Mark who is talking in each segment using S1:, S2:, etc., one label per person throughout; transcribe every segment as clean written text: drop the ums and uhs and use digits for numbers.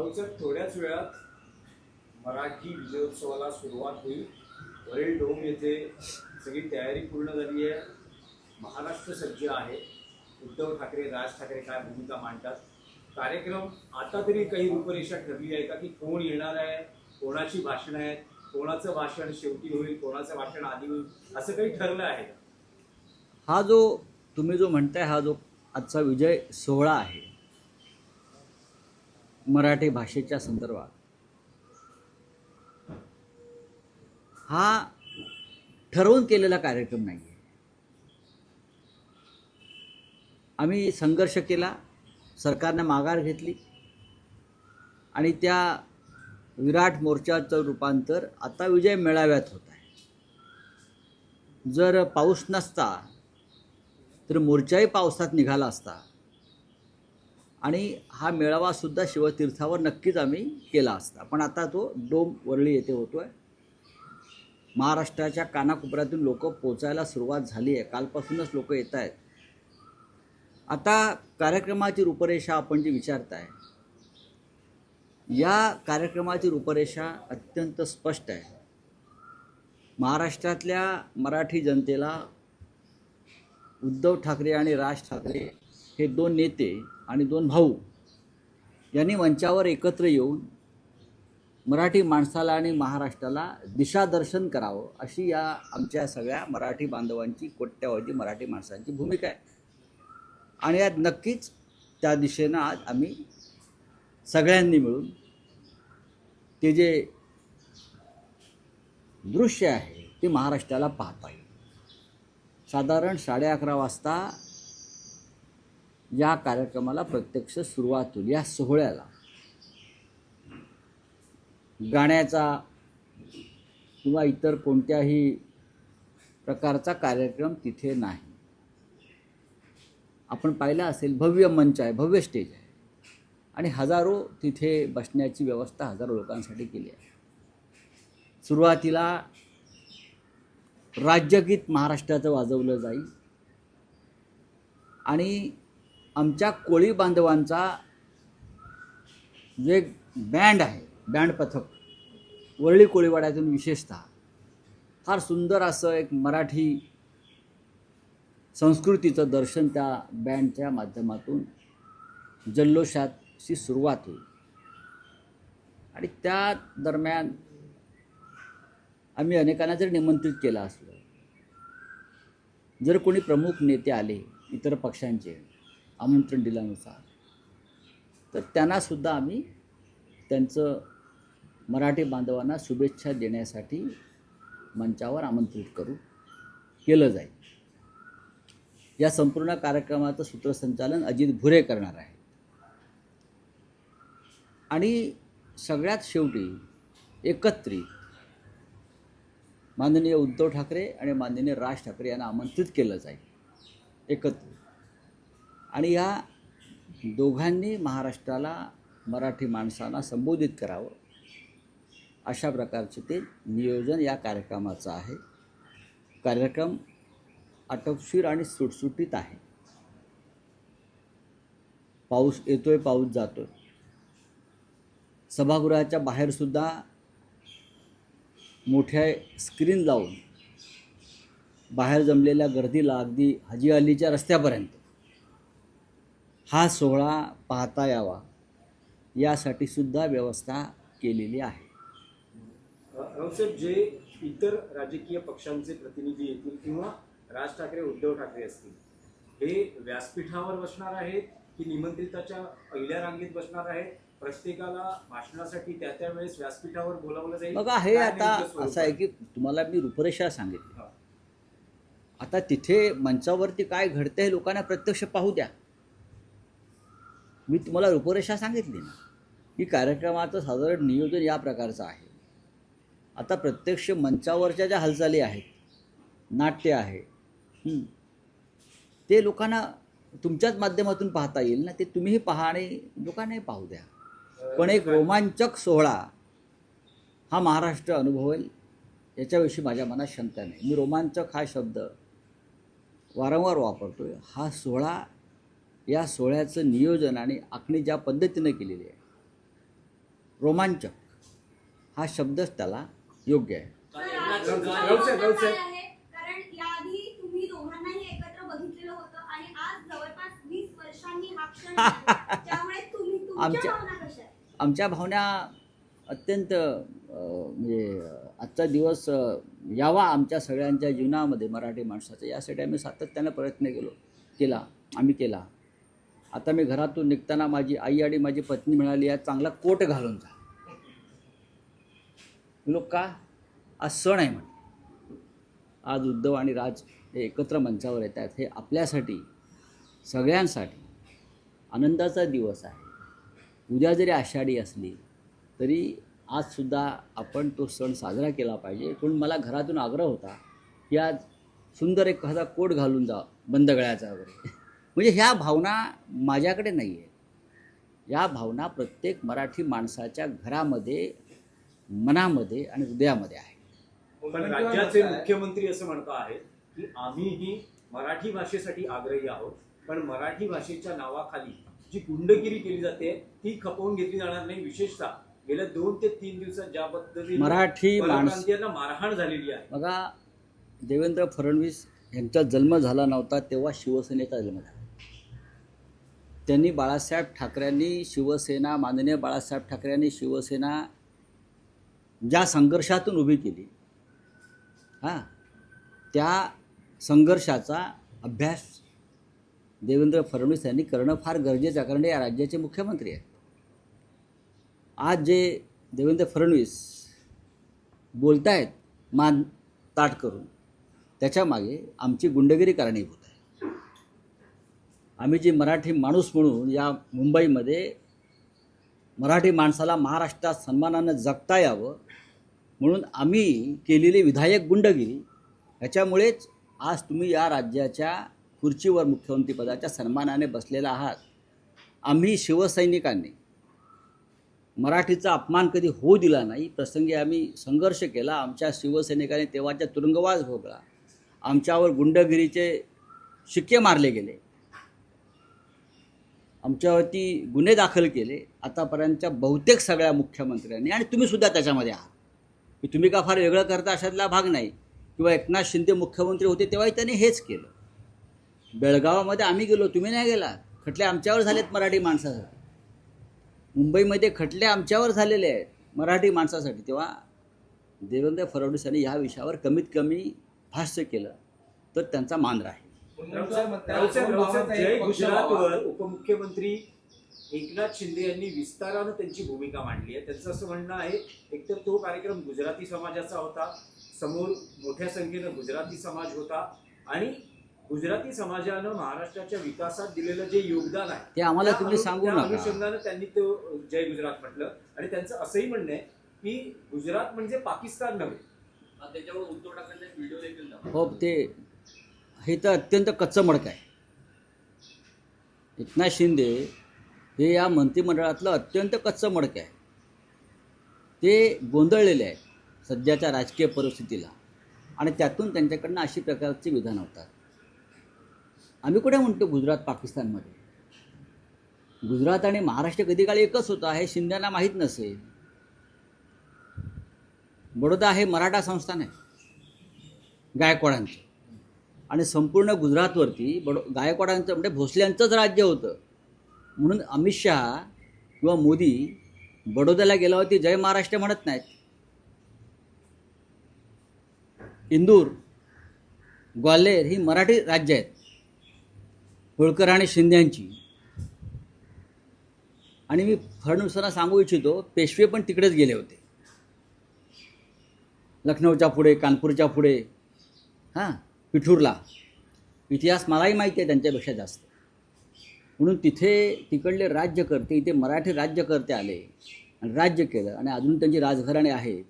S1: साहेब, थोड्याच वेळात मराठी विजयोत्सवाला सुरुवात होईल. वरील डोम येथे सगळी तयारी पूर्ण झाली आहे. महाराष्ट्र सज्ज आहे. उद्धव ठाकरे, राज ठाकरे काय भूमिका मांडतात. कार्यक्रम आता तरी काही रूपरेषा ठरली आहे का, की कोण येणार आहे, कोणाची भाषणं आहेत, कोणाचं भाषण शेवटी होईल, कोणाचं भाषण आधी होईल, असं काही ठरलं आहे का?
S2: हा जो तुम्ही जो म्हणताय, हा जो आजचा विजय सोहळा आहे मराठी भाषेच्या संदर्भात, हा ठरवून केलेला कार्यक्रम नाही आहे. आम्ही संघर्ष केला, सरकारने माघार घेतली आणि त्या विराट मोर्चाचं रूपांतर आता विजय मेळाव्यात होत आहे. जर पाऊस नसता तर मोर्चाही पावसात निघाला असता आणि हा मेळावासुद्धा शिवतीर्थावर नक्कीच आम्ही केला असता. पण आता तो डोम वरळी येथे होतो आहे. महाराष्ट्राच्या कानाकोपऱ्यातून लोक पोचायला सुरुवात झाली आहे. कालपासूनच लोक येत आहेत. आता कार्यक्रमाची रूपरेषा आपण जी विचारताय, या कार्यक्रमाची रूपरेषा अत्यंत स्पष्ट आहे. महाराष्ट्रातल्या मराठी जनतेला उद्धव ठाकरे आणि राज ठाकरे हे दोन नेते आणि दोन भाऊ यांनी मंचावर एकत्र येऊन मराठी माणसाला आणि महाराष्ट्राला दिशादर्शन करावं, अशी या आमच्या सगळ्या मराठी बांधवांची, कोट्यावधी मराठी माणसांची भूमिका आहे. आणि यात नक्कीच त्या दिशेनं आज आम्ही सगळ्यांनी मिळून ते जे दृश्य आहे ते महाराष्ट्राला पाहता येईल. साधारण 11:30 वाजता या कार्यक्रमाला प्रत्यक्ष सुरुवात होईल. या सोहळ्याला गाण्याचा किंवा इतर कोणत्याही प्रकारचा कार्यक्रम तिथे नाही. आपण पाहिलं असेल, भव्य मंच आहे, भव्य स्टेज आहे आणि हजारो तिथे बसण्याची व्यवस्था हजारो लोकांसाठी केली आहे. सुरुवातीला राज्यगीत महाराष्ट्राचं वाजवलं जाईल आणि आमच्या कोळी बांधवांचा जे बँड आहे, बँड पथक वरळी कोळीवाड्यातून विशेषतः फार सुंदर असं एक मराठी संस्कृतीचं दर्शन त्या बँडच्या माध्यमातून जल्लोषाची सुरुवात होईल. आणि त्या दरम्यान आम्ही अनेकांना जर निमंत्रित केलं असलं, जर कोणी प्रमुख नेते आले इतर पक्षांचे आमंत्रण दिल्यानुसार, तर त्यांनासुद्धा आम्ही त्यांचं मराठी बांधवांना शुभेच्छा देण्यासाठी मंचावर आमंत्रित केलं जाईल. या संपूर्ण कार्यक्रमाचं सूत्रसंचालन अजित भुरे करणार आहे. आणि सगळ्यात शेवटी एकत्रित माननीय उद्धव ठाकरे आणि माननीय राज ठाकरे यांना आमंत्रित केलं जाईल एकत्रित. आणि या दोघांनी महाराष्ट्राला, मराठी माणसांना संबोधित करावं, अशा प्रकारचे ते नियोजन या कार्यक्रमाचं आहे. कार्यक्रम आटोपशीर आणि सुटसुटीत आहे. पाऊस येतोय, पाऊस जातोय. सभागृहाच्या बाहेरसुद्धा मोठ्या स्क्रीन लावून बाहेर जमलेल्या गर्दीला अगदी हाजी अलीच्या रस्त्यापर्यंत हा सोहळा पाहता यावा, यासाठी सुद्धा व्यवस्था केलेली आहे.
S1: रावसाहेब, जे इतर राजकीय पक्षांचे प्रतिनिधी येतील किंवा राज ठाकरे, उद्धव ठाकरे असतील, हे व्यासपीठावर बसणार आहेत की निमंत्रिताच्या पहिल्या रांगेत बसणार आहेत? प्रत्येकाला भाषणासाठी त्या वेळेस व्यासपीठावर बोलावलं जाईल?
S2: बघा, हे आता असं आहे की तुम्हाला मी रूपरेषा सांगितली. आता तिथे मंचावरती काय घडतं हे लोकांना प्रत्यक्ष पाहू द्या. मी तुम्हाला रूपरेषा सांगितली ना, की कार्यक्रमाचं साधारण नियोजन या प्रकारचं आहे. आता प्रत्यक्ष मंचावरच्या ज्या हालचाली आहेत, नाट्य आहे, ते लोकांना तुमच्याच माध्यमातून पाहता येईल ना. ते तुम्हीही पहा आणि लोकांनाही पाहू द्या. पण एक रोमांचक सोहळा हा महाराष्ट्र अनुभवेल याच्याविषयी माझ्या मनात शंका नाही. मी रोमांचक हा शब्द वारंवार वापरतोय. हा सोहळा, या सोहळ्याचं नियोजन आणि आखणी ज्या पद्धतीनं केलेली आहे, रोमांचक हा शब्दच त्याला योग्य आहे.
S1: गौसे.
S3: कारण याआधी तुम्ही दोघांनाही एकत्र बघितलेलं होतं आणि आज जवळपास 20 वर्षांनी हा क्षण आला. त्यामुळे तुमच्या भावना कशा आहेत?
S2: आमच्या भावना अत्यंत म्हणजे आजचा दिवस यावा आमच्या सगळ्यांच्या जीवनामध्ये मराठी माणसाचा, यासाठी आम्ही सातत्यानं प्रयत्न केला. आता मी घरातून निघताना माझी आई आणि माझी पत्नी मिळाली, आज चांगला कोट घालून जा. लोक का? आज सण आहे म्हणे. आज उद्धव आणि राज हे एकत्र मंचावर येत आहेत. हे आपल्यासाठी सगळ्यांसाठी आनंदाचा दिवस आहे. उद्या जरी आषाढी असली तरी आजसुद्धा आपण तो सण साजरा केला पाहिजे. म्हणून मला घरातून आग्रह होता की आज सुंदर एखादा कोट घालून जा, बंद गळ्याचा वगैरे. म्हणजे ह्या भावना माझ्याकडे नाही आहे. या भावना प्रत्येक मराठी माणसाच्या घरामध्ये, मनामध्ये आणि हृदयामध्ये आहे.
S1: पण राज्याचे मुख्यमंत्री असं म्हणतो आहेत की आम्हीही मराठी भाषेसाठी आग्रही आहोत, पण मराठी भाषेच्या नावाखाली जी गुंडगिरी केली जाते ती खपवून घेतली जाणार नाही. विशेषतः गेल्या 2 ते 3 दिवसात ज्या पद्धतीने
S2: मराठी
S1: परप्रांतीयांना मारहाण झालेली आहे.
S2: बघा, देवेंद्र फडणवीस यांचा जन्म झाला नव्हता तेव्हा शिवसेनेचा जन्म झाला. त्यांनी बाळासाहेब ठाकरेंनी शिवसेना, माननीय बाळासाहेब ठाकरेंनी शिवसेना ज्या संघर्षातून उभी केली, त्या संघर्षाचा अभ्यास देवेंद्र फडणवीस यांनी करणं फार गरजेचं आहे, कारण या राज्याचे मुख्यमंत्री आहेत. आज जे देवेंद्र फडणवीस बोलत आहेत मान ताट करून, त्याच्यामागे आमची गुंडगिरी कारणीभूत आहे. आम्ही जी मराठी माणूस म्हणून या मुंबईमध्ये मराठी माणसाला महाराष्ट्रात सन्मानानं जगता यावं म्हणून आम्ही केलेली विधायक गुंडगिरी, ह्याच्यामुळेच आज तुम्ही या राज्याच्या खुर्चीवर मुख्यमंत्रीपदाच्या सन्मानाने बसलेला आहात. आम्ही शिवसैनिकांनी मराठीचा अपमान कधी होऊ दिला नाही. प्रसंगी आम्ही संघर्ष केला. आमच्या शिवसैनिकांनी तेव्हाच्या तुरुंगवास भोगला. आमच्यावर गुंडगिरीचे शिक्के मारले गेले, आमच्यावरती गुन्हे दाखल केले. आतापर्यंतच्या बहुतेक सगळ्या मुख्यमंत्र्यांनी, आणि तुम्हीसुद्धा त्याच्यामध्ये आहात, की तुम्ही का फार वेगळं करता अशातला भाग नाही. किंवा एकनाथ शिंदे मुख्यमंत्री होते तेव्हाही त्यांनी हेच केलं. बेळगावामध्ये आम्ही गेलो, तुम्ही नाही गेला. खटले आमच्यावर झालेत मराठी माणसासाठी. मुंबईमध्ये खटले आमच्यावर झालेले आहेत मराठी माणसासाठी. तेव्हा देवेंद्र फडणवीस यांनी ह्या विषयावर कमीत कमी भाष्य केलं तर त्यांचा मान राहील.
S1: जय गुजरातवर उपमुख्यमंत्री एकनाथ शिंदे यांनी विस्तारानं त्यांची भूमिका मांडली आहे. त्यांचं असं म्हणणं आहे, एकतर तो कार्यक्रम गुजराती समाजाचा होता, समोर मोठ्या संख्येनं गुजराती समाज होता, आणि गुजराती समाजानं महाराष्ट्राच्या विकासात दिलेलं जे योगदान आहे
S2: ते आम्हाला तुम्ही सांगू नका.
S1: अनुषंगानं त्यांनी तो जय गुजरात म्हटलं. आणि त्यांचं असंही म्हणणं आहे की गुजरात म्हणजे पाकिस्तान नव्हे. त्याच्यावर उद्धव ठाकरेंचा व्हिडिओ देखील
S2: हो, ते हे तर अत्यंत कच्चं मडकं आहे. एकनाथ शिंदे हे या मंत्रिमंडळातलं अत्यंत कच्चं मडकं आहे. ते गोंधळलेले आहेत सध्याच्या राजकीय परिस्थितीला, आणि त्यातून त्यांच्याकडनं अशी प्रकारची विधानं होतात. आम्ही कुठे म्हणतो गुजरात पाकिस्तानमध्ये? गुजरात आणि महाराष्ट्र कधी काळी एकच होता हे शिंद्यांना माहीत नसेल. बडोदा हे मराठा संस्थान आहे गायकवाडांचं, आणि संपूर्ण गुजरातवरती गायकवाडांचं म्हणजे भोसल्यांचंच राज्य होतं. म्हणून अमित शहा किंवा मोदी बडोद्याला गेल्यावरती जय महाराष्ट्र म्हणत नाहीत. इंदूर, ग्वाल्हेर ही मराठी राज्य आहेत, होळकर आणि शिंद्यांची. आणि मी फडणवीसांना सांगू इच्छितो, पेशवे पण तिकडेच गेले होते, लखनौच्या पुढे, कानपूरच्या पुढे, पिठूरला. इतिहास मलाही माहिती आहे त्यांच्यापेक्षा जास्त. म्हणून तिकडले राज्यकर्ते इथे मराठी राज्यकर्ते आले आणि राज्य केलं, आणि अजून त्यांची राजघराणे आहेत.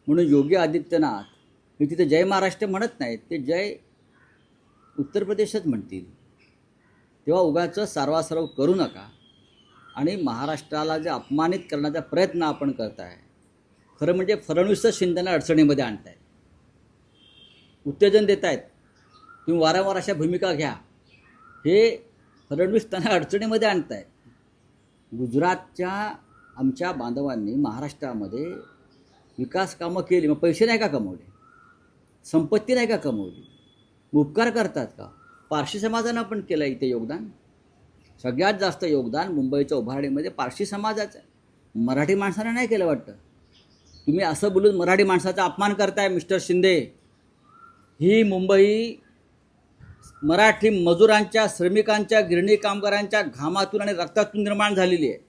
S2: म्हणून योगी आदित्यनाथ हे तिथे जय महाराष्ट्र म्हणत नाहीत, ते जय उत्तर प्रदेशच म्हणतील. तेव्हा उगाचं सारवासारव करू नका. आणि महाराष्ट्राला जे अपमानित करण्याचा प्रयत्न आपण करताय, खरं म्हणजे फडणवीसच शिंदेना अडचणीमध्ये आणतायत, उत्तेजन देत आहेत. तुम्ही वारंवार अशा भूमिका घ्या, हे फडणवीस त्यांना अडचणीमध्ये आणतायत. गुजरातच्या आमच्या बांधवांनी महाराष्ट्रामध्ये विकास कामं केली, मग पैसे नाही का कमवले, संपत्ती नाही का कमवली, उपकार करतात का? पारशी समाजानं पण केलं इथे योगदान. सगळ्यात जास्त योगदान मुंबईच्या उभारणीमध्ये पारशी समाजाचं आहे, मराठी माणसानं नाही केलं वाटतं. तुम्ही असं बोलून मराठी माणसाचा अपमान करताय मिस्टर शिंदे. ही मुंबई मराठी मजुरांच्या, श्रमिकांच्या, गिरणी कामगारांच्या घामातून आणि रक्तातून निर्माण झालेली आहे.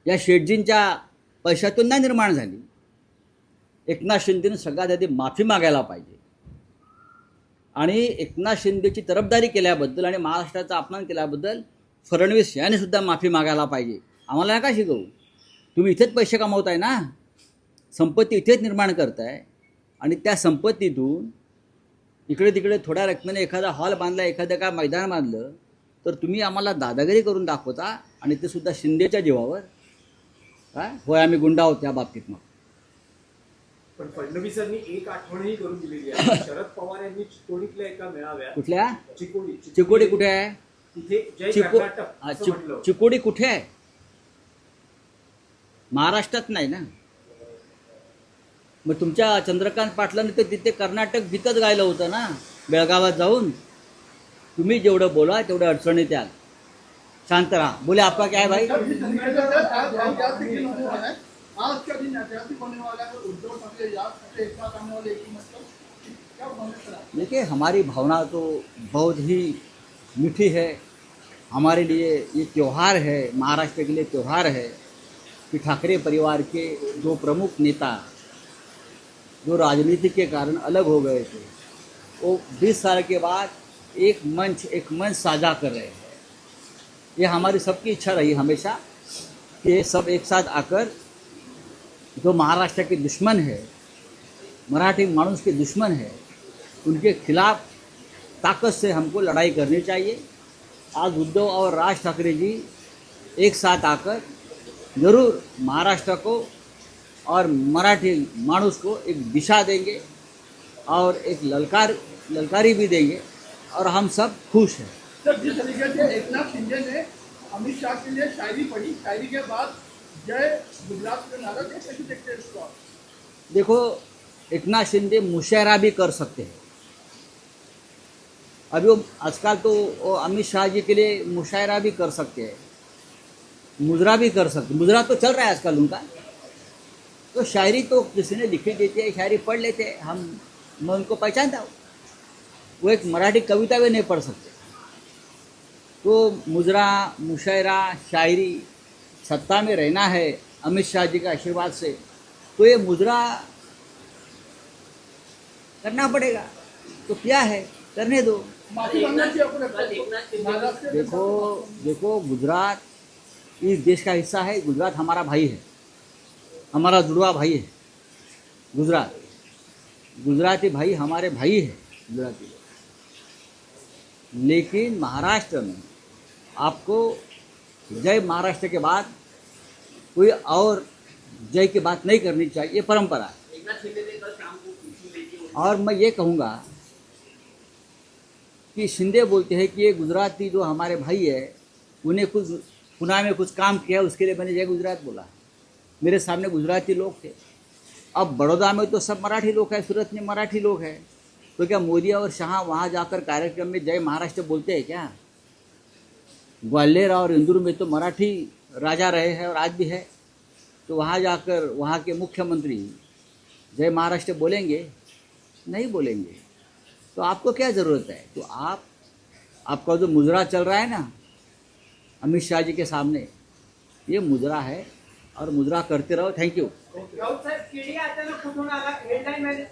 S2: या शेटजींच्या पैशातून नाही निर्माण झाली. एकनाथ शिंदेने सगळ्यात आधी माफी मागायला पाहिजे आणि एकनाथ शिंदेची तरफदारी केल्याबद्दल आणि महाराष्ट्राचा अपमान केल्याबद्दल फडणवीस यांनी सुद्धा माफी मागायला पाहिजे. आम्हाला नका शिकवू. तुम्ही इथेच पैसे कमावताय ना, संपत्ती इथेच निर्माण करताय आणि त्या संपत्तीतून इकडे तिकडे थोड्या रकमेने एखादा हॉल बांधला, एखादं काय मैदान बांधलं तर तुम्ही आम्हाला दादागिरी करून दाखवता आणि ते सुद्धा शिंदेच्या जीवावर. काय होय, आम्ही गुंड आहोत त्या बाबतीत. मग
S1: पण फडणवीसांनी एक आठवणही करून दिलेली आहे. शरद पवार यांनी चिकोडीतल्या एका मेळाव्यात,
S2: कुठल्या
S1: चिकोडी
S2: चिकोडी कुठे आहे?
S1: तिथे जय कर्नाटक असं म्हटलं.
S2: चिकोडी कुठे आहे? महाराष्ट्रात नाही ना. मग तुमच्या चंद्रकांत पाटलांनी तर तिथे कर्नाटक गीतच गायलं होतं ना बेळगावात जाऊन. तुम्ही जेवढं बोला तेवढं अडचणीत याल. शांत रहा. बोले आपका क्या है भाई?
S4: आज का दिन ऐतिहासिक होने वाला है। उद्धव ठाकरे याद से एक साथ आने वाले एक ही मतलब क्या होने वाला?
S2: देखिए, हमारी भावना तो बहुत ही मीठी है. हमारे लिए ये त्यौहार है, महाराष्ट्र के लिए त्यौहार है कि ठाकरे परिवार के दो प्रमुख नेता जो राजनीति के कारण अलग हो गए थे, वो 20 साल के बाद एक मंच साझा कर रहे हैं. ये हमारी सबकी इच्छा रही हमेशा कि ये सब एक साथ आकर जो महाराष्ट्र के दुश्मन है, मराठी मानुष के दुश्मन है, उनके खिलाफ ताकत से हमको लड़ाई करनी चाहिए. आज उद्धव और राज ठाकरे जी एक साथ आकर ज़रूर महाराष्ट्र को और मराठी मानुष को एक दिशा देंगे और एक ललकारी भी देंगे और हम सब खुश हैं.
S4: सर, जिस तरीके से एकनाथ शिंदे ने अमित शाह के लिए शायरी पढ़ी, शायरी के बाद जय गुजरात में नारा दिया, कैसे देखते हैं इसको आप?
S2: देखो, एकनाथ शिंदे मुशायरा भी कर सकते हैं. अभी वो आजकल तो वो अमित शाह जी के लिए मुशायरा भी कर सकते हैं, मुजरा भी कर सकते. मुजरा तो चल रहा है आजकल उनका. तो शायरी तो किसी ने लिखी देती है, शायरी पढ़ लेते हैं हम. मैं उनको पहचानता हूँ. वो एक मराठी कविता भी नहीं पढ़ सकते. तो मुजरा, मुशायरा, शायरी, सत्ता में रहना है अमित शाह जी का आशीर्वाद से, तो ये मुजरा करना पड़ेगा. तो क्या है, करने दो.
S4: माफी मांगना चाहिए आपको लगता है? महाराष्ट्र में
S2: देखो, गुजरात इस देश का हिस्सा है. गुजरात हमारा भाई है, हमारा जुड़वा भाई है. गुजराती भाई हमारे भाई है गुजराती लोग. लेकिन महाराष्ट्र में आपको जय महाराष्ट्र के बाद कोई और जय की बात नहीं करनी चाहिए. ये परंपरा है. और मैं ये कहूँगा कि शिंदे बोलते हैं कि ये गुजराती जो हमारे भाई है, उन्हें कुछ पुणे में कुछ काम किया, उसके लिए मैंने जय गुजरात बोला. मेरे सामने गुजराती लोग थे. अब बड़ौदा में तो सब मराठी लोग हैं, सूरत में मराठी लोग हैं. तो क्या मोदी और शाह वहाँ जाकर कार्यक्रम में जय महाराष्ट्र बोलते हैं क्या? ग्वालियर और इंदौर में तो मराठी राजा रहे हैं और आज भी है. तो वहाँ जाकर वहाँ के मुख्यमंत्री जय महाराष्ट्र बोलेंगे? नहीं बोलेंगे. तो आपको क्या ज़रूरत है? तो आपका जो मुजरा चल रहा है ना अमित शाह जी के सामने, ये मुजरा है और मुजरा करते रहो. Thank you.
S5: राऊत साहेब, केडी अचानक कुठून आला? हेडलाईन